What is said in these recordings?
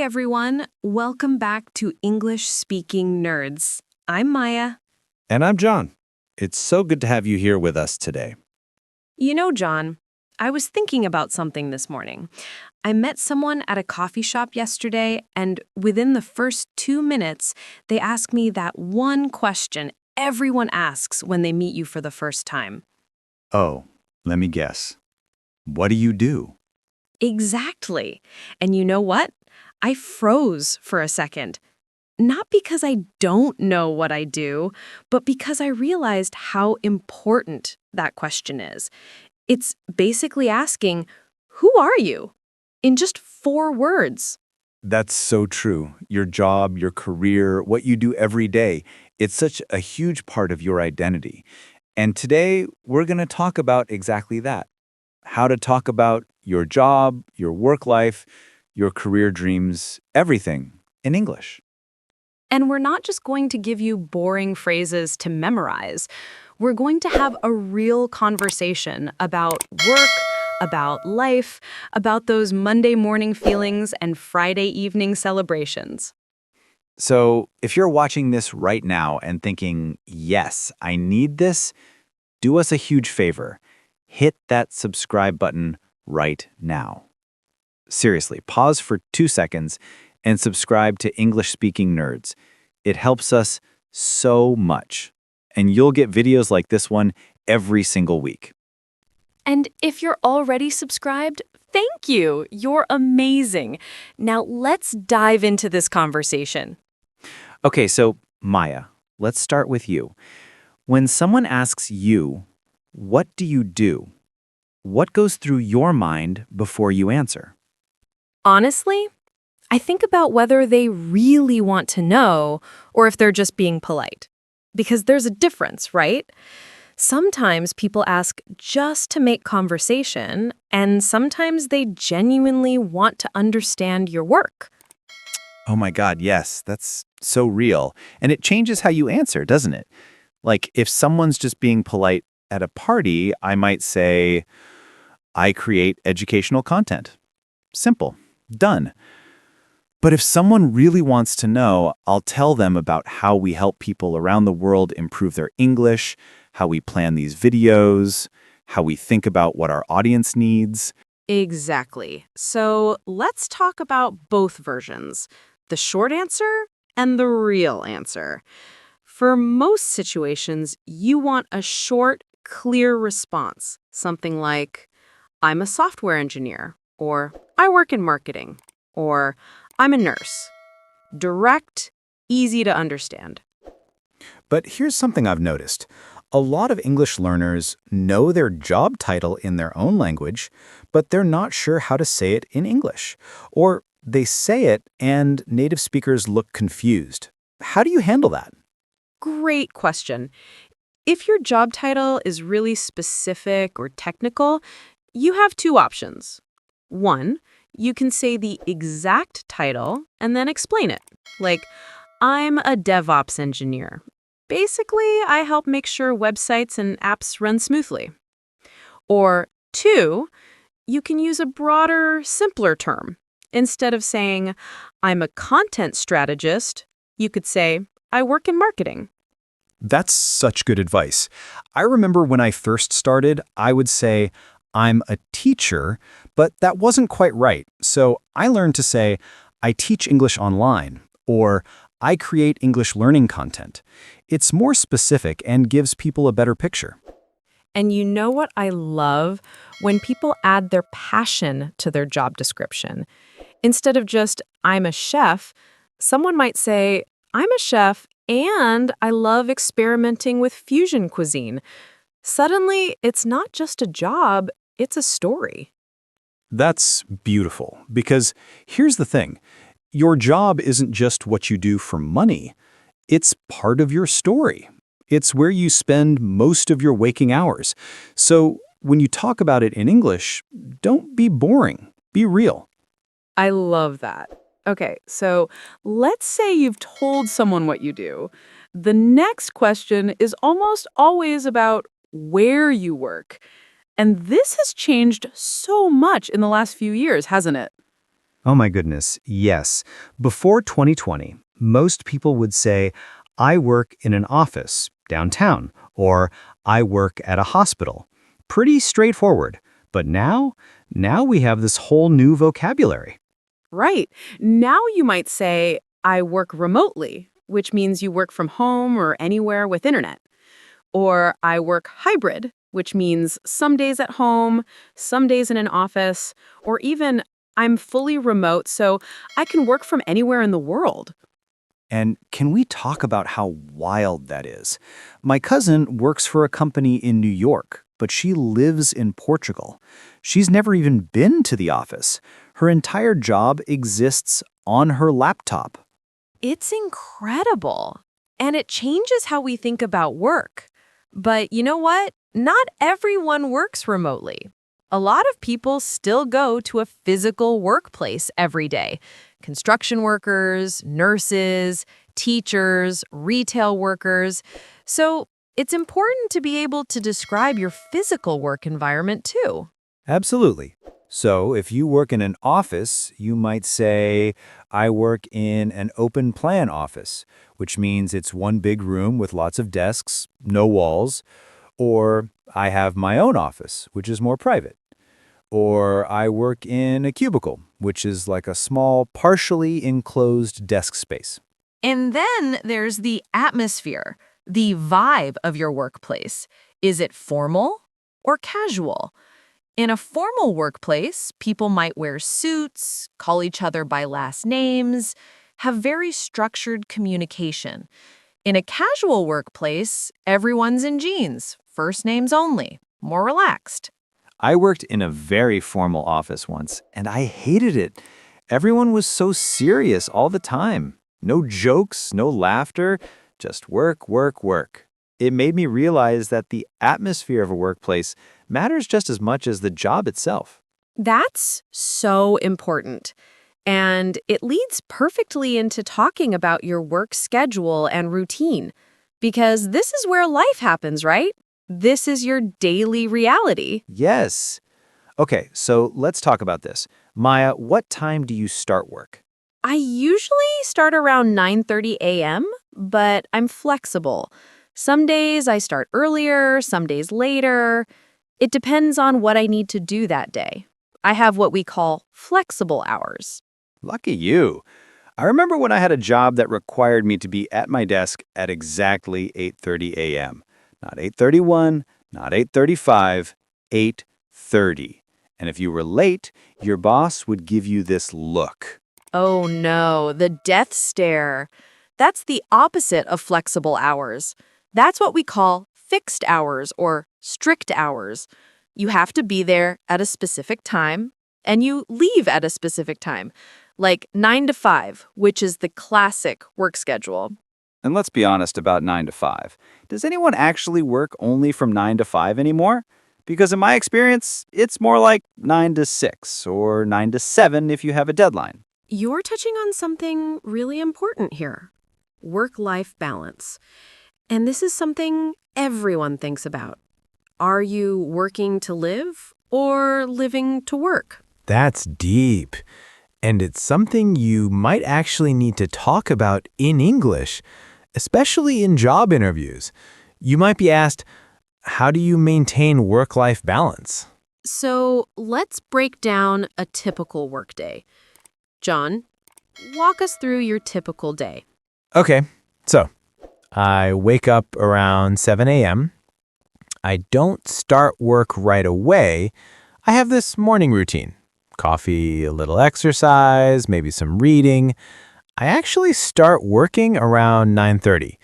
everyone. Welcome back to English Speaking Nerds. I'm Maya. And I'm John. It's so good to have you here with us today. You know, John, I was thinking about something this morning. I met someone at a coffee shop yesterday, and within the first 2 minutes, they asked me that one question everyone asks when they meet you for the first time. Oh, let me guess. What do you do? Exactly. And you know what? I froze for a second. Not because I don't know what I do, but because I realized how important that question is. It's basically asking, who are you? In just 4 words. That's so true. Your job, your career, what you do every day, it's such a huge part of your identity. And today, we're going to talk about exactly that. How to talk about your job, your work life, your career dreams, everything in English. And we're not just going to give you boring phrases to memorize. We're going to have a real conversation about work, about life, about those Monday morning feelings and Friday evening celebrations. So, if you're watching this right now and thinking, yes, I need this, do us a huge favor. Hit that subscribe button right now. Seriously, pause for 2 seconds and subscribe to English Speaking Nerds. It helps us so much. And you'll get videos like this one every single week. And if you're already subscribed, thank you. You're amazing. Now let's dive into this conversation. Okay, so Maya, let's start with you. When someone asks you, what do you do? What goes through your mind before you answer? Honestly, I think about whether they really want to know or if they're just being polite. Because there's a difference, right? Sometimes people ask just to make conversation, and sometimes they genuinely want to understand your work. Oh my God, yes, that's so real. And it changes how you answer, doesn't it? Like if someone's just being polite at a party, I might say, I create educational content. Simple. Done. But if someone really wants to know, I'll tell them about how we help people around the world improve their English, how we plan these videos, how we think about what our audience needs. Exactly. So let's talk about both versions, the short answer and the real answer. For most situations, you want a short, clear response, something like, I'm a software engineer, or I work in marketing, or I'm a nurse. Direct, easy to understand. But here's something I've noticed. A lot of English learners know their job title in their own language, but they're not sure how to say it in English. Or they say it and native speakers look confused. How do you handle that? Great question. If your job title is really specific or technical, you have 2 options. One, you can say the exact title and then explain it. Like, I'm a DevOps engineer. Basically, I help make sure websites and apps run smoothly. Or 2, you can use a broader, simpler term. Instead of saying, I'm a content strategist, you could say, I work in marketing. That's such good advice. I remember when I first started, I would say, I'm a teacher, but that wasn't quite right. So I learned to say, I teach English online, or I create English learning content. It's more specific and gives people a better picture. And you know what I love? When people add their passion to their job description. Instead of just, I'm a chef, someone might say, I'm a chef and I love experimenting with fusion cuisine. Suddenly, it's not just a job, it's a story. That's beautiful, because here's the thing. Your job isn't just what you do for money. It's part of your story. It's where you spend most of your waking hours. So when you talk about it in English, don't be boring. Be real. I love that. Okay, so let's say you've told someone what you do. The next question is almost always about where you work. And this has changed so much in the last few years, hasn't it? Oh my goodness, yes. Before 2020, most people would say, I work in an office downtown, or I work at a hospital. Pretty straightforward. But now we have this whole new vocabulary. Right. Now you might say, I work remotely, which means you work from home or anywhere with internet. Or I work hybrid, which means some days at home, some days in an office, or even I'm fully remote, so I can work from anywhere in the world. And can we talk about how wild that is? My cousin works for a company in New York, but she lives in Portugal. She's never even been to the office. Her entire job exists on her laptop. It's incredible. And it changes how we think about work. But you know what? Not everyone works remotely. A lot of people still go to a physical workplace every day. Construction workers, nurses, teachers, retail workers. So it's important to be able to describe your physical work environment too. Absolutely. So if you work in an office, you might say, I work in an open plan office, which means it's one big room with lots of desks, no walls. Or I have my own office, which is more private. Or I work in a cubicle, which is like a small, partially enclosed desk space. And then there's the atmosphere, the vibe of your workplace. Is it formal or casual? In a formal workplace, people might wear suits, call each other by last names, have very structured communication. In a casual workplace, everyone's in jeans, first names only, more relaxed. I worked in a very formal office once, and I hated it. Everyone was so serious all the time. No jokes, no laughter, just work, work, work. It made me realize that the atmosphere of a workplace matters just as much as the job itself. That's so important. And it leads perfectly into talking about your work schedule and routine. Because this is where life happens, right? This is your daily reality. Yes. Okay, so let's talk about this. Maya, what time do you start work? I usually start around 9:30 a.m., but I'm flexible. Some days I start earlier, some days later. It depends on what I need to do that day. I have what we call flexible hours. Lucky you. I remember when I had a job that required me to be at my desk at exactly 8:30 a.m. Not 8:31, not 8:35, 8:30. And if you were late, your boss would give you this look. Oh no, the death stare. That's the opposite of flexible hours. That's what we call fixed hours or strict hours. You have to be there at a specific time, and you leave at a specific time, like 9 to 5, which is the classic work schedule. And let's be honest about 9 to 5. Does anyone actually work only from 9 to 5 anymore? Because in my experience, it's more like 9 to 6 or 9 to 7 if you have a deadline. You're touching on something really important here. Work-life balance. And this is something everyone thinks about. Are you working to live or living to work? That's deep. And it's something you might actually need to talk about in English, especially in job interviews. You might be asked, how do you maintain work-life balance? So let's break down a typical workday. John, walk us through your typical day. Okay, so I wake up around 7 a.m. I don't start work right away. I have this morning routine. Coffee, a little exercise, maybe some reading. I actually start working around 9:30.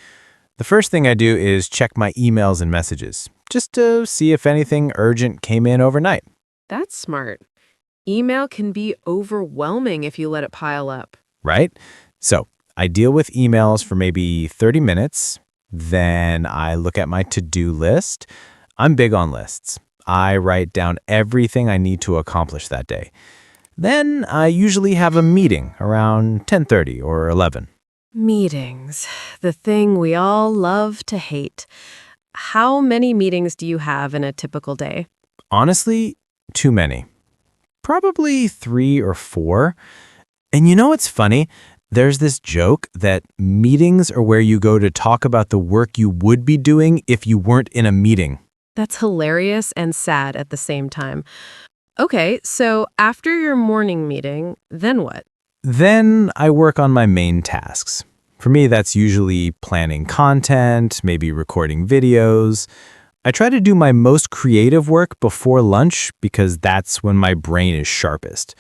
The first thing I do is check my emails and messages, just to see if anything urgent came in overnight. That's smart. Email can be overwhelming if you let it pile up. Right? So I deal with emails for maybe 30 minutes. Then I look at my to-do list. I'm big on lists. I write down everything I need to accomplish that day. Then I usually have a meeting around 10:30 or 11. Meetings, the thing we all love to hate. How many meetings do you have in a typical day? Honestly, too many. Probably 3 or 4. And you know what's funny? There's this joke that meetings are where you go to talk about the work you would be doing if you weren't in a meeting. That's hilarious and sad at the same time. Okay, so after your morning meeting, then what? Then I work on my main tasks. For me, that's usually planning content, maybe recording videos. I try to do my most creative work before lunch because that's when my brain is sharpest.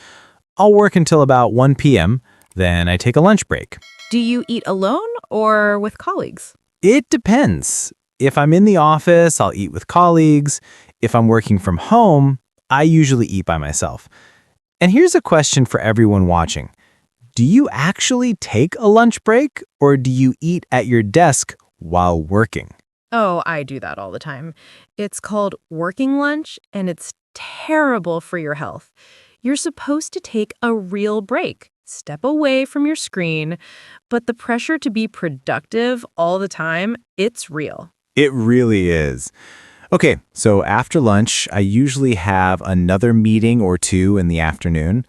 I'll work until about 1 p.m., then I take a lunch break. Do you eat alone or with colleagues? It depends. If I'm in the office, I'll eat with colleagues. If I'm working from home, I usually eat by myself. And here's a question for everyone watching. Do you actually take a lunch break or do you eat at your desk while working? Oh, I do that all the time. It's called working lunch, and it's terrible for your health. You're supposed to take a real break, step away from your screen, but the pressure to be productive all the time, it's real. It really is. Okay, so after lunch, I usually have another meeting or two in the afternoon.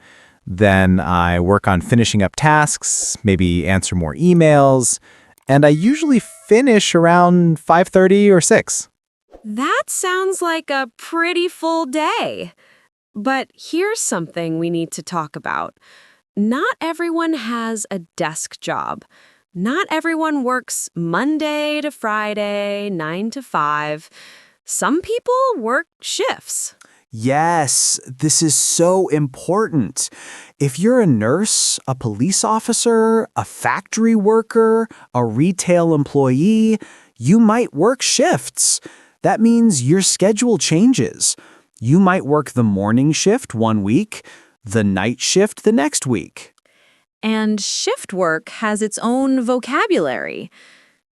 Then I work on finishing up tasks, maybe answer more emails, and I usually finish around 5:30 or 6. That sounds like a pretty full day. But here's something we need to talk about. Not everyone has a desk job. Not everyone works Monday to Friday, 9 to 5. Some people work shifts. Yes, this is so important. If you're a nurse, a police officer, a factory worker, a retail employee, you might work shifts. That means your schedule changes. You might work the morning shift one week, the night shift the next week. And shift work has its own vocabulary.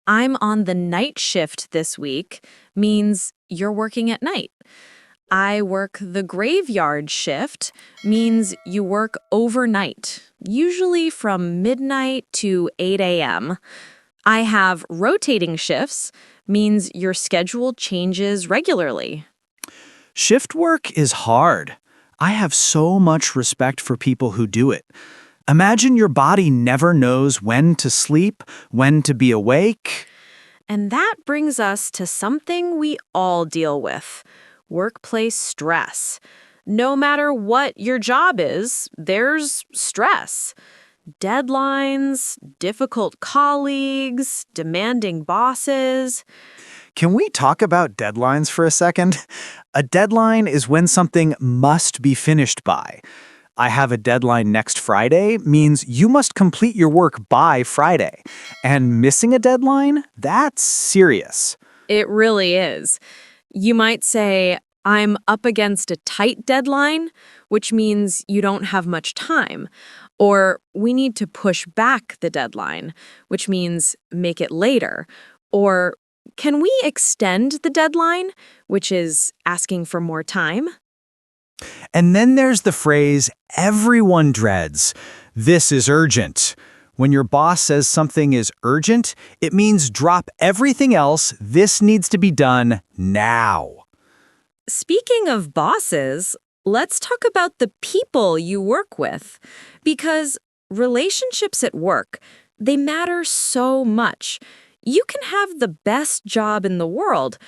I'm on the night shift this week means you're working at night. I work the graveyard shift means you work overnight, usually from midnight to 8 a.m. I have rotating shifts means your schedule changes regularly. Shift work is hard. I have so much respect for people who do it. Imagine your body never knows when to sleep, when to be awake. And that brings us to something we all deal with: workplace stress. No matter what your job is, there's stress. Deadlines, difficult colleagues, demanding bosses. Can we talk about deadlines for a second? A deadline is when something must be finished by. I have a deadline next Friday means you must complete your work by Friday. And missing a deadline? That's serious. It really is. You might say, I'm up against a tight deadline, which means you don't have much time. Or we need to push back the deadline, which means make it later. Or can we extend the deadline, which is asking for more time? And then there's the phrase everyone dreads. This is urgent. When your boss says something is urgent, it means drop everything else. This needs to be done now. Speaking of bosses, let's talk about the people you work with. Because relationships at work, they matter so much. You can have the best job in the world,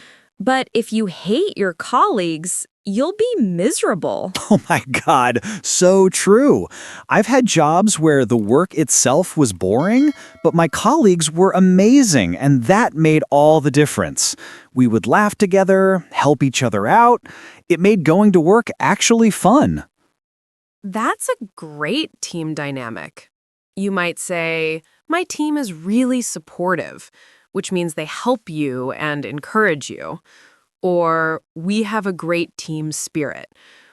but if you hate your colleagues, you'll be miserable. Oh my God, so true. I've had jobs where the work itself was boring, but my colleagues were amazing, and that made all the difference. We would laugh together, help each other out. It made going to work actually fun. That's a great team dynamic. You might say, my team is really supportive, which means they help you and encourage you. Or we have a great team spirit,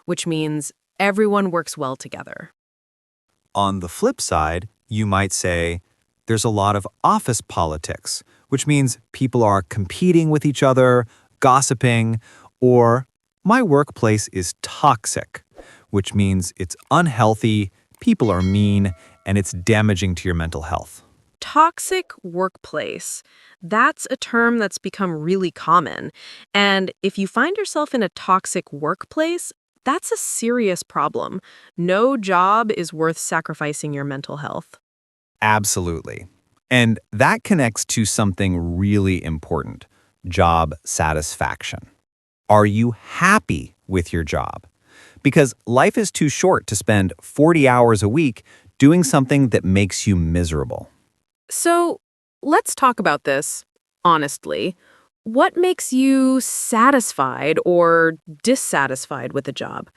which means everyone works well together. On the flip side, you might say, there's a lot of office politics, which means people are competing with each other, gossiping, or my workplace is toxic, which means it's unhealthy, people are mean, and it's damaging to your mental health. Toxic workplace. That's a term that's become really common. And if you find yourself in a toxic workplace, That's a serious problem. No job is worth sacrificing your mental health. Absolutely. And that connects to something really important: job satisfaction. Are you happy with your job? Because life is too short to spend 40 hours a week doing something that makes you miserable. So let's talk about this honestly. What makes you satisfied or dissatisfied with a job?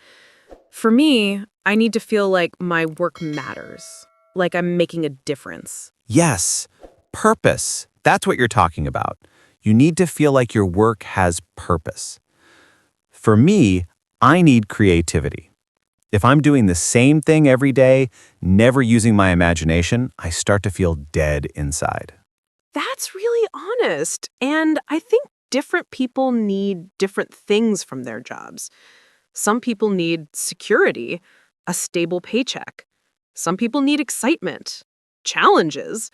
For me, I need to feel like my work matters, like I'm making a difference. Yes, purpose. That's what you're talking about. You need to feel like your work has purpose. For me, I need creativity. If I'm doing the same thing every day, never using my imagination, I start to feel dead inside. That's really honest. And I think different people need different things from their jobs. Some people need security, a stable paycheck. Some people need excitement, challenges.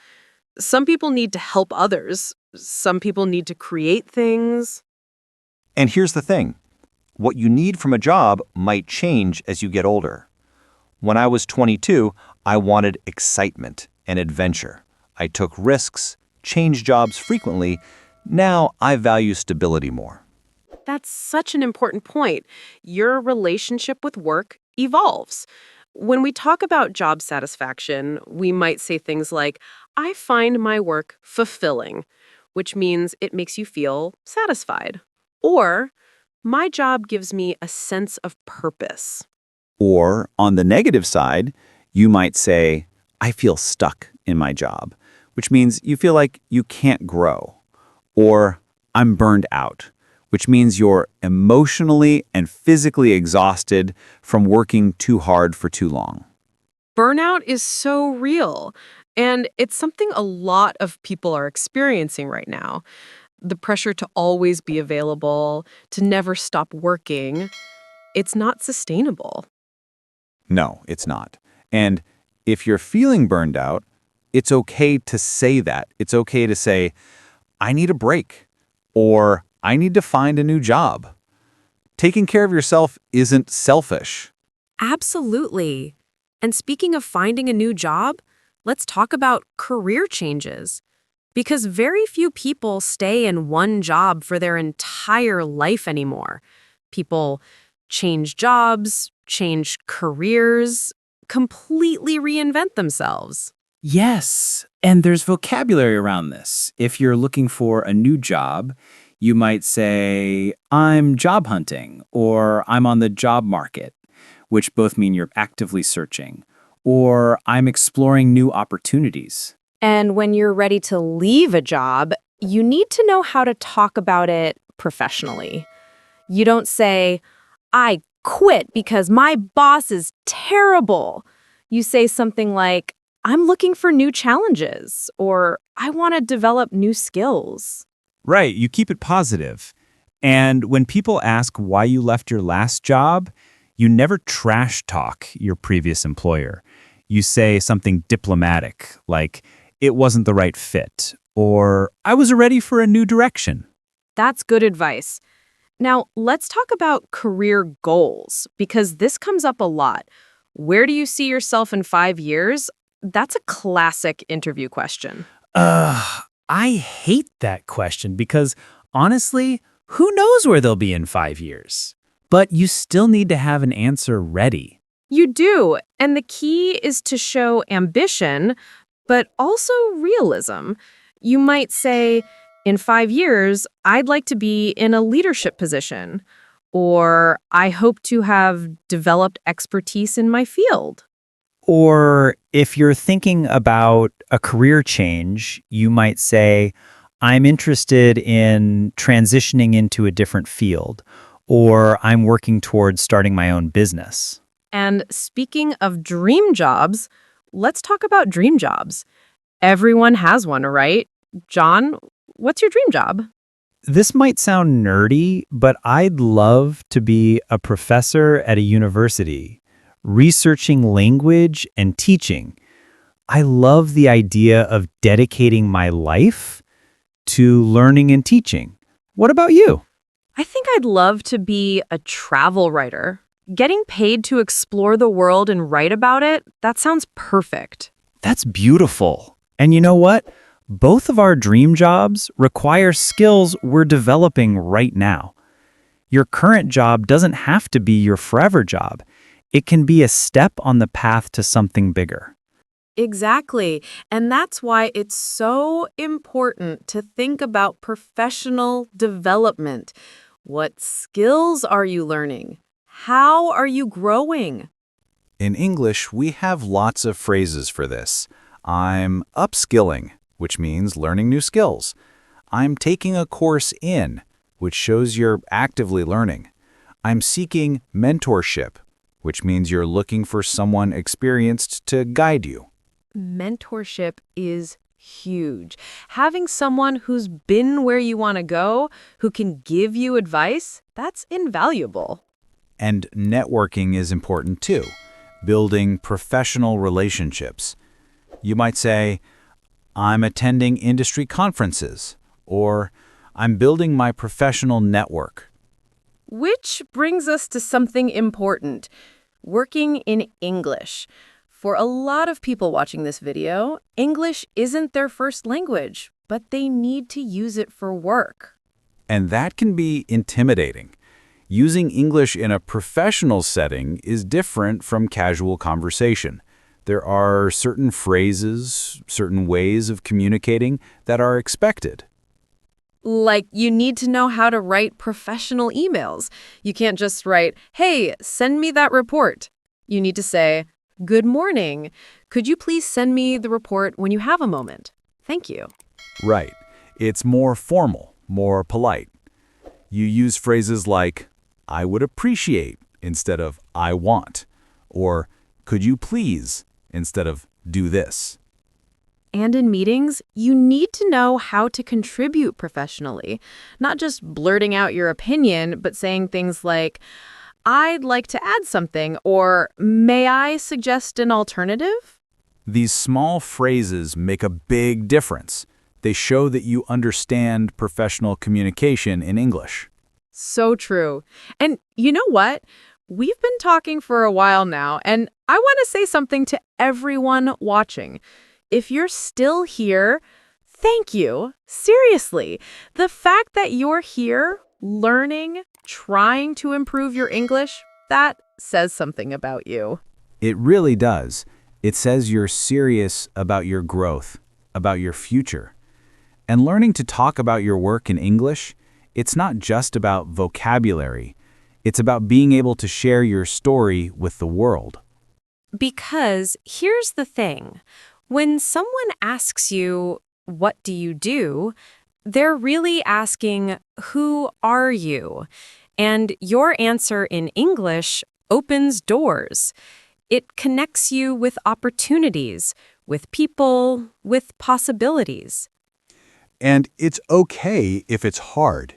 Some people need to help others. Some people need to create things. And here's the thing. What you need from a job might change as you get older. When I was 22, I wanted excitement and adventure. I took risks, changed jobs frequently. Now I value stability more. That's such an important point. Your relationship with work evolves. When we talk about job satisfaction, we might say things like, I find my work fulfilling, which means it makes you feel satisfied. Or, my job gives me a sense of purpose. Or, on the negative side, you might say, I feel stuck in my job, which means you feel like you can't grow. Or, I'm burned out, which means you're emotionally and physically exhausted from working too hard for too long. Burnout is so real, and it's something a lot of people are experiencing right now. The pressure to always be available, to never stop working, it's not sustainable. No, it's not. And if you're feeling burned out, it's okay to say that. It's okay to say, I need a break, or I need to find a new job. Taking care of yourself isn't selfish. Absolutely. And speaking of finding a new job, let's talk about career changes. Because very few people stay in one job for their entire life anymore. People change jobs, change careers, completely reinvent themselves. Yes, and there's vocabulary around this. If you're looking for a new job, you might say, I'm job hunting, or I'm on the job market, which both mean you're actively searching, or I'm exploring new opportunities. And when you're ready to leave a job, you need to know how to talk about it professionally. You don't say, I quit because my boss is terrible. You say something like, I'm looking for new challenges, or I want to develop new skills. Right, you keep it positive. And when people ask why you left your last job, you never trash talk your previous employer. You say something diplomatic, like, it wasn't the right fit, or I was ready for a new direction. That's good advice. Now, let's talk about career goals, because this comes up a lot. Where do you see yourself in 5 years? That's a classic interview question. I hate that question because, honestly, who knows where they'll be in 5 years? But you still need to have an answer ready. You do, and the key is to show ambition, but also realism. You might say, in 5 years, I'd like to be in a leadership position, or I hope to have developed expertise in my field. Or if you're thinking about a career change, you might say, I'm interested in transitioning into a different field, or I'm working towards starting my own business. And speaking of dream jobs, let's talk about dream jobs. Everyone has one, right? John, what's your dream job? This might sound nerdy, but I'd love to be a professor at a university, researching language and teaching. I love the idea of dedicating my life to learning and teaching. What about you? I think I'd love to be a travel writer, Getting paid to explore the world and write about it, that sounds perfect. That's beautiful. And you know what? Both of our dream jobs require skills we're developing right now. Your current job doesn't have to be your forever job. It can be a step on the path to something bigger. Exactly. And that's why it's so important to think about professional development. What skills are you learning? How are you growing? In English, we have lots of phrases for this. I'm upskilling, which means learning new skills. I'm taking a course in, which shows you're actively learning. I'm seeking mentorship, which means you're looking for someone experienced to guide you. Mentorship is huge. Having someone who's been where you want to go, who can give you advice, that's invaluable. And networking is important too, building professional relationships. You might say, I'm attending industry conferences, or I'm building my professional network. Which brings us to something important, working in English. For a lot of people watching this video, English isn't their first language, but they need to use it for work. And that can be intimidating. Using English in a professional setting is different from casual conversation. There are certain phrases, certain ways of communicating that are expected. Like, you need to know how to write professional emails. You can't just write, hey, send me that report. You need to say, good morning. Could you please send me the report when you have a moment? Thank you. Right. It's more formal, more polite. You use phrases like, I would appreciate instead of I want, or could you please instead of do this. And in meetings, you need to know how to contribute professionally, not just blurting out your opinion, but saying things like, I'd like to add something, or may I suggest an alternative? These small phrases make a big difference. They show that you understand professional communication in English. So true. And you know what? We've been talking for a while now, and I want to say something to everyone watching. If you're still here, thank you. Seriously, the fact that you're here, learning, trying to improve your English, that says something about you. It really does. It says you're serious about your growth, about your future. And learning to talk about your work in English, it's not just about vocabulary. It's about being able to share your story with the world. Because here's the thing. When someone asks you, what do you do? They're really asking, who are you? And your answer in English opens doors. It connects you with opportunities, with people, with possibilities. And it's okay if it's hard.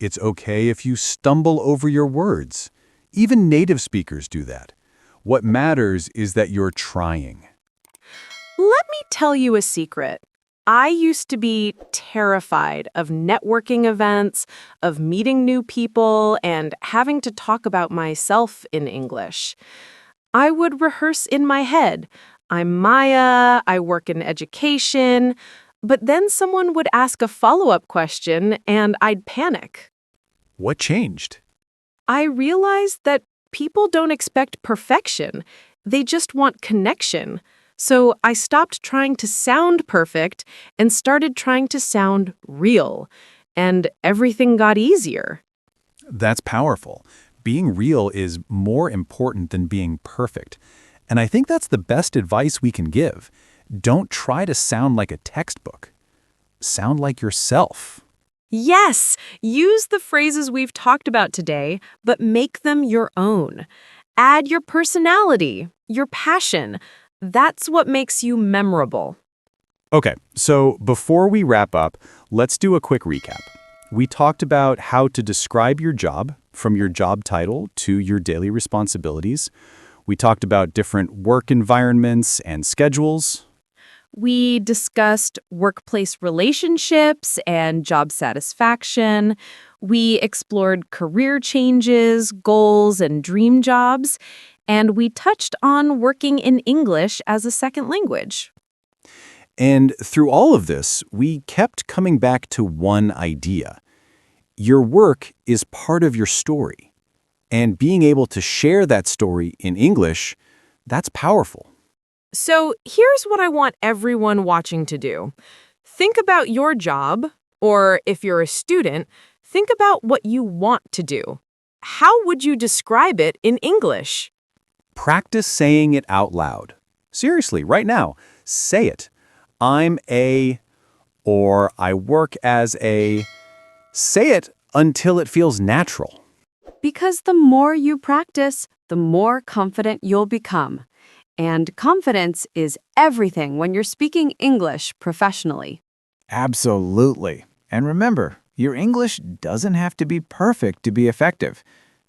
It's okay if you stumble over your words. Even native speakers do that. What matters is that you're trying. Let me tell you a secret. I used to be terrified of networking events, of meeting new people, and having to talk about myself in English. I would rehearse in my head. I'm Maya, I work in education, but then someone would ask a follow-up question and I'd panic. What changed? I realized that people don't expect perfection. They just want connection. So I stopped trying to sound perfect and started trying to sound real. And everything got easier. That's powerful. Being real is more important than being perfect. And I think that's the best advice we can give. Don't try to sound like a textbook. Sound like yourself. Yes, use the phrases we've talked about today, but make them your own. Add your personality, your passion. That's what makes you memorable. Okay, so before we wrap up, let's do a quick recap. We talked about how to describe your job, from your job title to your daily responsibilities. We talked about different work environments and schedules. We discussed workplace relationships and job satisfaction. We explored career changes, goals, and dream jobs, and we touched on working in English as a second language. And through all of this, we kept coming back to one idea. Your work is part of your story. And being able to share that story in English, that's powerful. So here's what I want everyone watching to do. Think about your job, or if you're a student, think about what you want to do. How would you describe it in English? Practice saying it out loud. Seriously, right now, say it. I'm a, or I work as a. Say it until it feels natural. Because the more you practice, the more confident you'll become. And confidence is everything when you're speaking English professionally. Absolutely. And remember, your English doesn't have to be perfect to be effective.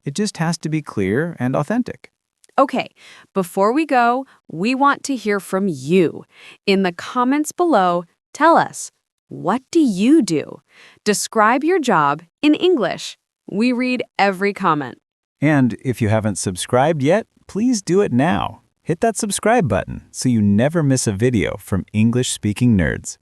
It just has to be clear and authentic. Okay, before we go, we want to hear from you. In the comments below, tell us, what do you do? Describe your job in English. We read every comment. And if you haven't subscribed yet, please do it now. Hit that subscribe button so you never miss a video from English-speaking nerds.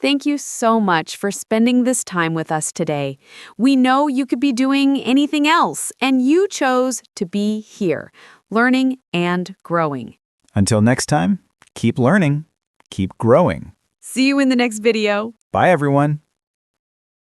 Thank you so much for spending this time with us today. We know you could be doing anything else, and you chose to be here, learning and growing. Until next time, keep learning, keep growing. See you in the next video. Bye, everyone.